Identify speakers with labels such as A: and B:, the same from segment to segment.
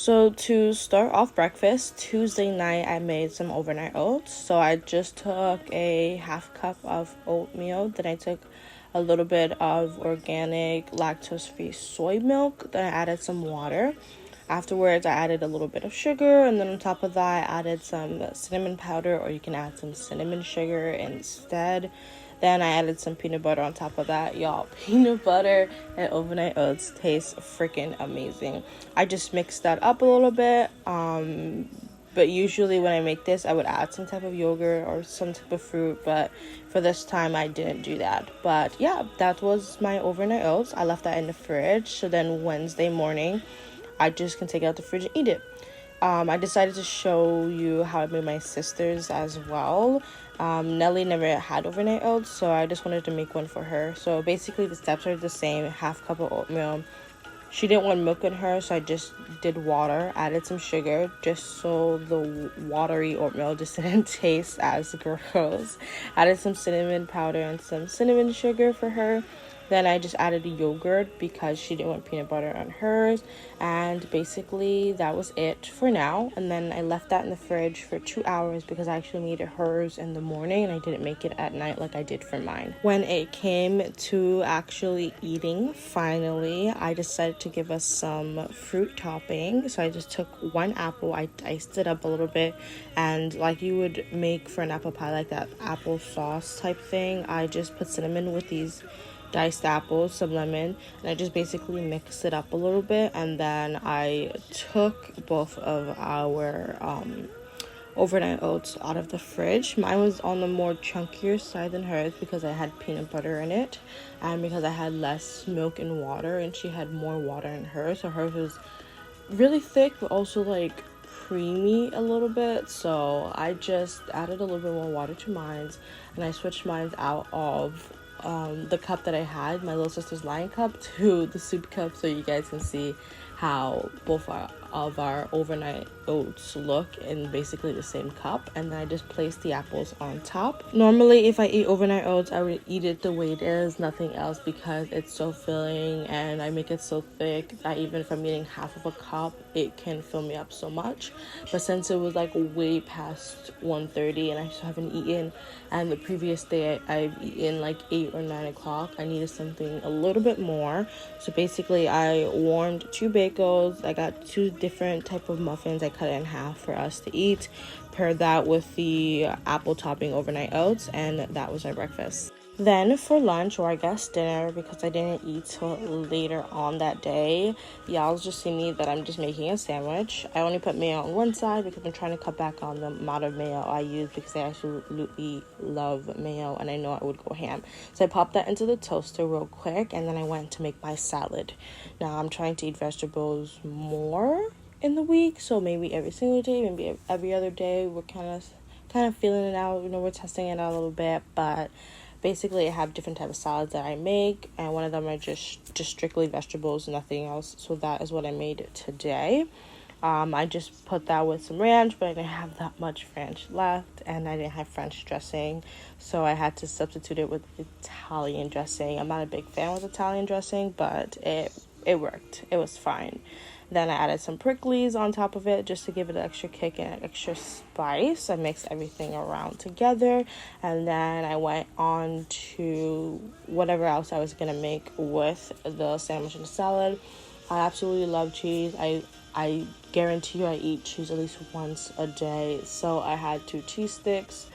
A: So to start off breakfast, Tuesday night I made some overnight oats. So I just took a half cup of oatmeal, then I took a little bit of organic lactose-free soy milk, then I added some water. Afterwards, I added a little bit of sugar, and then on top of that, I added some cinnamon powder, or you can add some cinnamon sugar instead. Then I added some peanut butter on top of that. Y'all, peanut butter and overnight oats taste freaking amazing. I just mixed that up a little bit. But usually when I make this, I would add some type of yogurt or some type of fruit. But for this time, I didn't do that. But yeah, that was my overnight oats. I left that in the fridge. So then Wednesday morning, I just can take it out the fridge and eat it. I decided to show you how I made my sisters as well. Nellie never had overnight oats, so I just wanted to make one for her. So basically the steps are the same. Half cup of oatmeal. She didn't want milk in her, so I just did water, added some sugar, just so the watery oatmeal just didn't taste as gross. Added some cinnamon powder and some cinnamon sugar for her. Then I just added yogurt because she didn't want peanut butter on hers. And basically that was it for now. And then I left that in the fridge for 2 hours because I actually made hers in the morning and I didn't make it at night like I did for mine. When it came to actually eating, finally, I decided to give us some fruit topping. So I just took one apple, I diced it up a little bit, and like you would make for an apple pie, like that apple sauce type thing, I just put cinnamon with these diced apples, some lemon, and I just basically mixed it up a little bit. And then I took both of our overnight oats out of the fridge. Mine was on the more chunkier side than hers because I had peanut butter in it and because I had less milk and water, and she had more water in hers. So hers was really thick but also like creamy a little bit. So I just added a little bit more water to mine, and I switched mine out of the cup that I had, my little sister's Lion cup, to the soup cup, so you guys can see how both of our overnight oats look in basically the same cup. And then I just placed the apples on top. Normally if I eat overnight oats, I would eat it the way it is, nothing else, because it's so filling and I make it so thick that even if I'm eating half of a cup, it can fill me up so much. But since it was like way past 1:30 and I still haven't eaten, and the previous day I've eaten like 8 or 9 o'clock, I needed something a little bit more. So basically I warmed 2 bagels. I got 2 different type of muffins. I cut it in half for us to eat, paired that with the apple topping overnight oats, and that was our breakfast. Then for lunch, or I guess dinner, because I didn't eat till later on that day, y'all just see me that I'm just making a sandwich. I only put mayo on one side because I'm trying to cut back on the amount of mayo I use because I absolutely love mayo and I know I would go ham. So I popped that into the toaster real quick, and then I went to make my salad. Now I'm trying to eat vegetables more in the week, so maybe every single day, maybe every other day. We're kind of feeling it out, we're testing it out a little bit. But basically I have different types of salads that I make, and one of them are just strictly vegetables, nothing else. So that is what I made today. I just put that with some ranch, but I didn't have that much ranch left, and I didn't have French dressing, so I had to substitute it with Italian dressing. I'm not a big fan with Italian dressing, but it worked. It was fine. Then I added some pricklies on top of it just to give it an extra kick and an extra spice. I mixed everything around together, and then I went on to whatever else I was going to make with the sandwich and the salad. I absolutely love cheese. I guarantee you I eat cheese at least once a day. So I had 2 cheese sticks,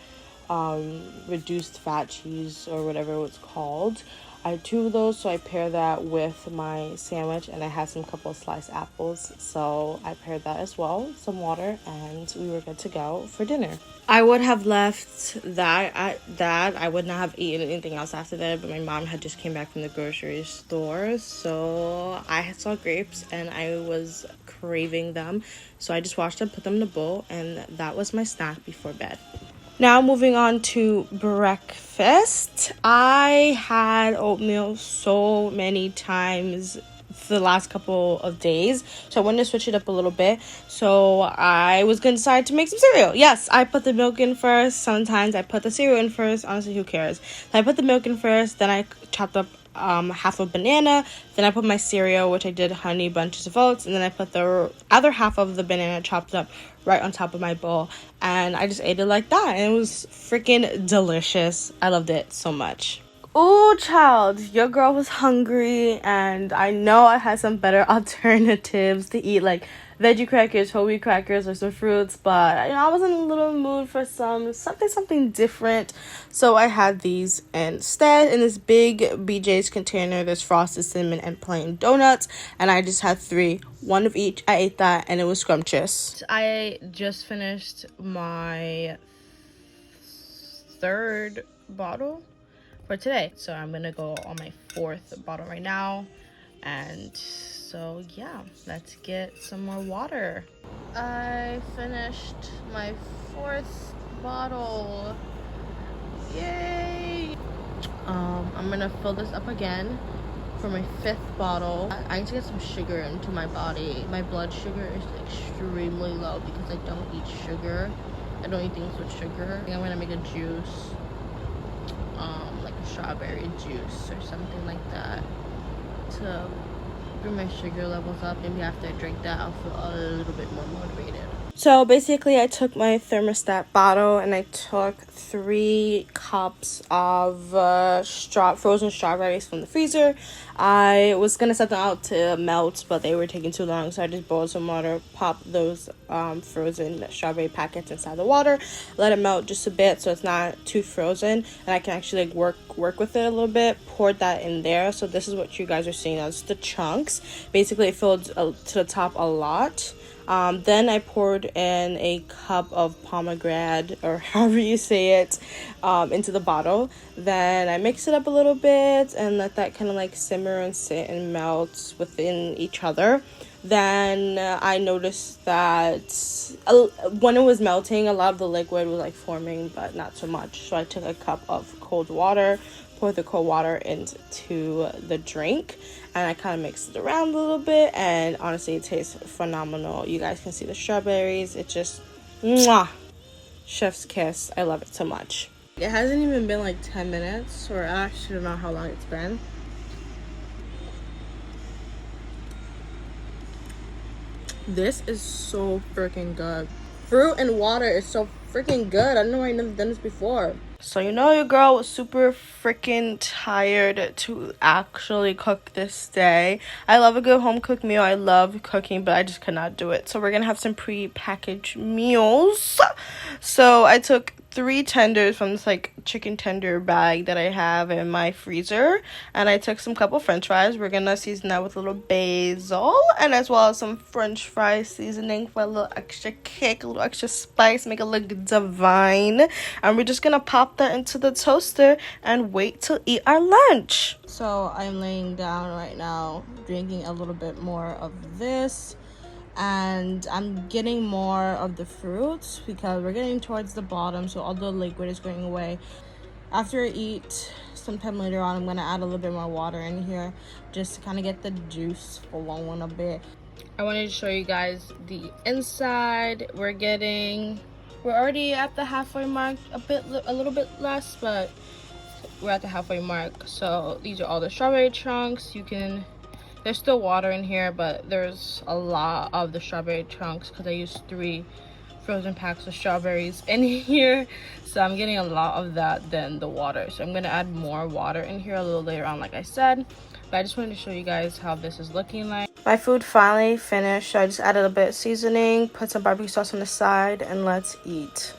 A: reduced fat cheese or whatever it's called. I had 2 of those, so I paired that with my sandwich, and I had some couple of sliced apples, so I paired that as well, some water, and we were good to go for dinner. I would have left that at that. I would not have eaten anything else after that, but my mom had just came back from the grocery store, so I saw grapes and I was craving them, so I just washed them, put them in a bowl, and that was my snack before bed. Now moving on to breakfast. I had oatmeal so many times for the last couple of days, so I wanted to switch it up a little bit. So I was gonna decide to make some cereal. Yes, I put the milk in first. Sometimes I put the cereal in first. Honestly, who cares? So I put the milk in first, then I chopped up half a banana. Then I put my cereal, which I did honey bunches of oats, and then I put the other half of the banana chopped up right on top of my bowl, and I just ate it like that, and it was freaking delicious. I loved it so much. Oh, child, your girl was hungry, and I know I had some better alternatives to eat, like veggie crackers, whole wheat crackers, or some fruits, but I was in a little mood for something different, so I had these instead. In this big BJ's container, there's frosted cinnamon and plain donuts, and I just had 3, 1 of each. I ate that, and it was scrumptious. I just finished my 3rd bottle for today, so I'm gonna go on my 4th bottle right now. And so yeah, let's get some more water. I finished my 4th bottle. Yay! I'm gonna fill this up again for my 5th bottle. I need to get some sugar into my body. My blood sugar is extremely low because I don't eat sugar. I don't eat things with sugar. I think I'm gonna make a juice, like a strawberry juice or something like that, to bring my sugar levels up. Maybe after I drink that, I'll feel a little bit more motivated. So basically, I took my thermostat bottle and I took 3 cups of frozen strawberries from the freezer. I was gonna set them out to melt, but they were taking too long, so I just boiled some water, popped those frozen strawberry packets inside the water, let it melt just a bit so it's not too frozen, and I can actually work with it a little bit. Poured that in there, so this is what you guys are seeing. That's the chunks. Basically, it filled to the top a lot. Then I poured in a cup of pomegranate, or however you say it, into the bottle. Then I mix it up a little bit and let that kind of like simmer and sit and melt within each other. Then I noticed that when it was melting, a lot of the liquid was like forming, but not so much. So I took a cup of cold water, poured the cold water into the drink, and I kind of mixed it around a little bit, and honestly, it tastes phenomenal. You guys can see the strawberries. It just, mwah, chef's kiss. I love it so much. It hasn't even been like 10 minutes, or I actually don't know how long it's been. This is so freaking good. Fruit and water is so freaking good. I don't know why I've never done this before. So you know your girl was super freaking tired to actually cook this day. I love a good home cooked meal. I love cooking, but I just could not do it. So we're gonna have some pre-packaged meals. So I took 3 tenders from this like chicken tender bag that I have in my freezer, and I took some couple french fries. We're gonna season that with a little basil, and as well as some french fry seasoning for a little extra kick, a little extra spice, make it look divine. And we're just gonna pop that into the toaster and wait to eat our lunch. So I'm laying down right now, drinking a little bit more of this, and I'm getting more of the fruits because we're getting towards the bottom, so all the liquid is going away. After I eat, sometime later on, I'm gonna add a little bit more water in here just to kind of get the juice flowing a bit. I wanted to show you guys the inside. We're already at the halfway mark, a little bit less, but we're at the halfway mark. So these are all the strawberry chunks. There's still water in here, but there's a lot of the strawberry chunks because I used 3 frozen packs of strawberries in here, so I'm getting a lot of that than the water. So I'm gonna add more water in here a little later on, like I said, but I just wanted to show you guys how this is looking like. My food finally finished. I just added a bit of seasoning, put some barbecue sauce on the side, and let's eat.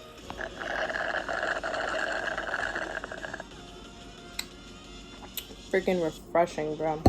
A: Freaking refreshing, bro.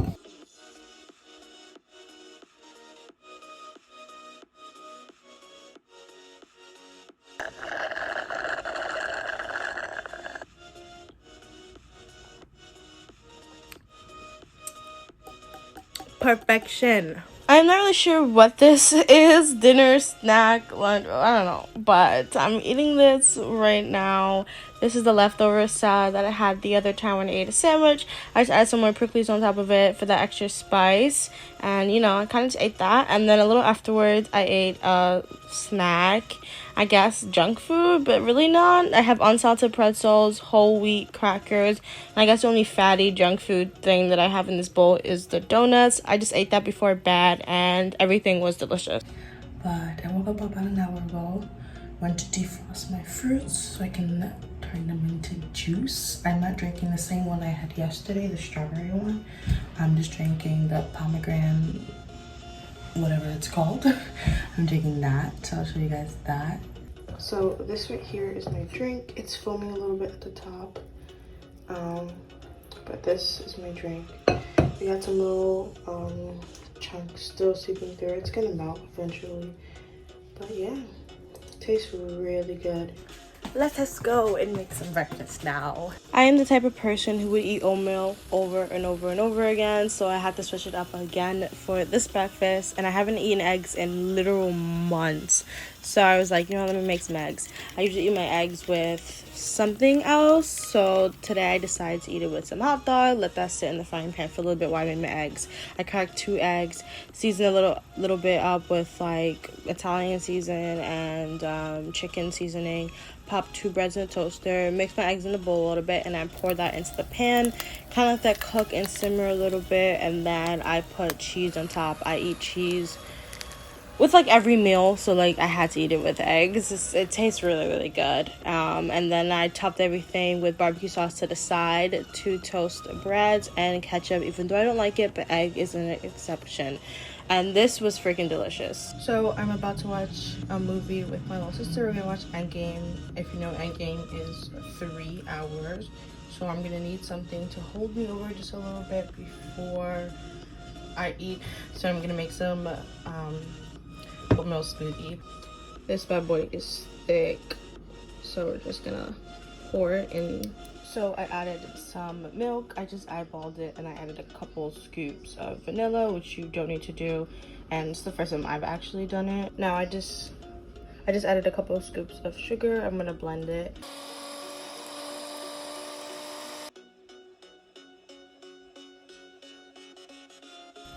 A: Perfection. I'm not really sure what this is. Dinner, snack, lunch, I don't know. but I'm eating this right now. This is the leftover salad that I had the other time when I ate a sandwich. I just added some more prickles on top of it for the extra spice. And, you know, I kind of just ate that. And then a little afterwards, I ate a snack. I guess junk food, but really not. I have unsalted pretzels, whole wheat crackers. And I guess the only fatty junk food thing that I have in this bowl is the donuts. I just ate that before bed, and everything was delicious. But I woke up about an hour ago. Went to defrost my fruits so I can turn them into juice. I'm not drinking the same one I had yesterday, the strawberry one. I'm just drinking the pomegranate, whatever it's called. I'm drinking that, so I'll show you guys that. So this right here is my drink. It's foaming a little bit at the top, but this is my drink. We got some little chunks still seeping through. It's gonna melt eventually, but yeah. Tastes really good. Let us go and make some breakfast now. I am the type of person who would eat oatmeal over and over and over again, so I had to switch it up again for this breakfast, and I haven't eaten eggs in literal months. So I was like, you know, let me make some eggs. I usually eat my eggs with something else, so today I decided to eat it with some hot dog, let that sit in the frying pan for a little bit while I made my eggs. I cracked 2 eggs, seasoned a little bit up with like Italian season and chicken seasoning, popped 2 breads in the toaster, mixed my eggs in the bowl a little bit, and I poured that into the pan, kind of let that cook and simmer a little bit, and then I put cheese on top. I eat cheese with like every meal, so like I had to eat it with eggs. It tastes really good. And then I topped everything with barbecue sauce to the side, 2 toast breads, and ketchup, even though I don't like it, but egg is an exception. And this was freaking delicious. So I'm about to watch a movie with my little sister. We're gonna watch Endgame. If you know, Endgame is 3 hours, so I'm gonna need something to hold me over just a little bit before I eat. So I'm gonna make some oatmeal smoothie. This bad boy is thick, so we're just gonna pour it in. So I added some milk. I just eyeballed it, and I added a couple scoops of vanilla, which you don't need to do, and it's the first time I've actually done it. Now I just added a couple of scoops of sugar. I'm gonna blend it.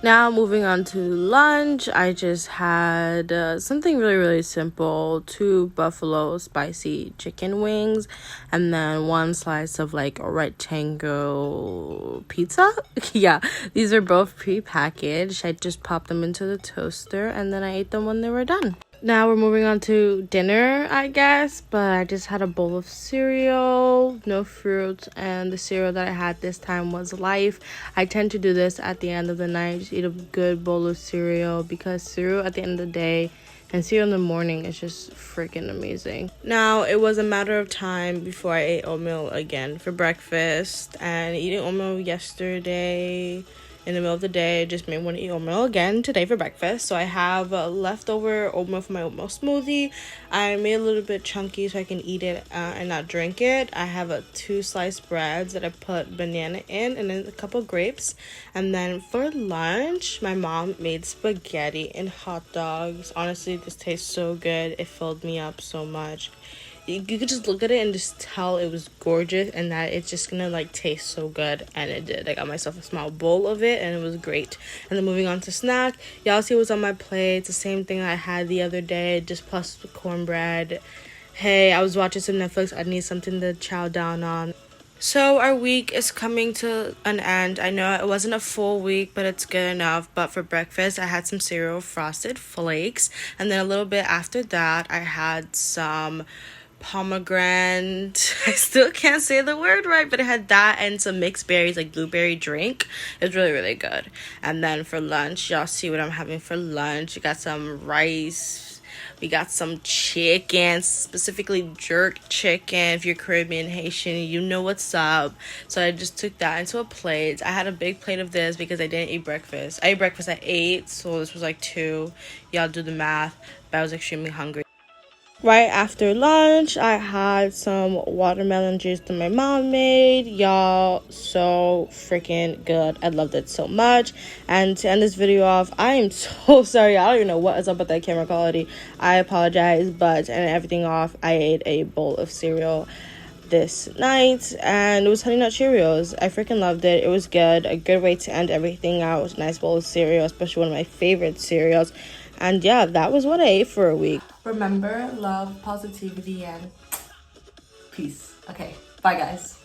A: Now moving on to lunch, I just had something really simple: 2 buffalo spicy chicken wings, and then 1 slice of like a rectangle pizza. Yeah, these are both pre-packaged. I just popped them into the toaster, and then I ate them when they were done. Now we're moving on to dinner, I guess, but I just had a bowl of cereal, no fruit, and the cereal that I had this time was Life. I tend to do this at the end of the night, just eat a good bowl of cereal, because cereal at the end of the day and cereal in the morning is just freaking amazing. Now, it was a matter of time before I ate oatmeal again for breakfast, and eating oatmeal yesterday in the middle of the day just made me want to eat oatmeal again today for breakfast. So I have leftover oatmeal for my oatmeal smoothie. I made a little bit chunky so I can eat it and not drink it. I have 2 sliced breads that I put banana in, and then a couple grapes. And then for lunch, my mom made spaghetti and hot dogs. Honestly, this tastes so good. It filled me up so much. You could just look at it and just tell it was gorgeous, and that it's just gonna like taste so good, and it did. I got myself a small bowl of it, and it was great. And then moving on to snack, y'all see what's on my plate. It's the same thing I had the other day, just plus the cornbread. Hey, I was watching some Netflix. I need something to chow down on. So our week is coming to an end. I know it wasn't a full week, but it's good enough. But for breakfast, I had some cereal Frosted Flakes, and then a little bit after that, I had some pomegranate. I still can't say the word right, but it had that and some mixed berries, like blueberry drink. It was really good. And then for lunch, y'all see what I'm having for lunch. We got some rice, we got some chicken, specifically jerk chicken. If you're Caribbean, Haitian, you know what's up. So I just took that into a plate. I had a big plate of this because I didn't eat breakfast. I ate breakfast at 8, so this was like 2. Y'all do the math, but I was extremely hungry. Right after lunch, I had some watermelon juice that my mom made. Y'all, so freaking good. I loved it so much. And to end this video off, I am so sorry. I don't even know what is up with that camera quality. I apologize, but to end everything off, I ate a bowl of cereal this night, and it was Honey Nut Cheerios. I freaking loved it. It was good. A good way to end everything out. It was a nice bowl of cereal, especially one of my favorite cereals. And yeah, that was what I ate for a week.
B: Remember, love, positivity, and peace. Okay, bye guys.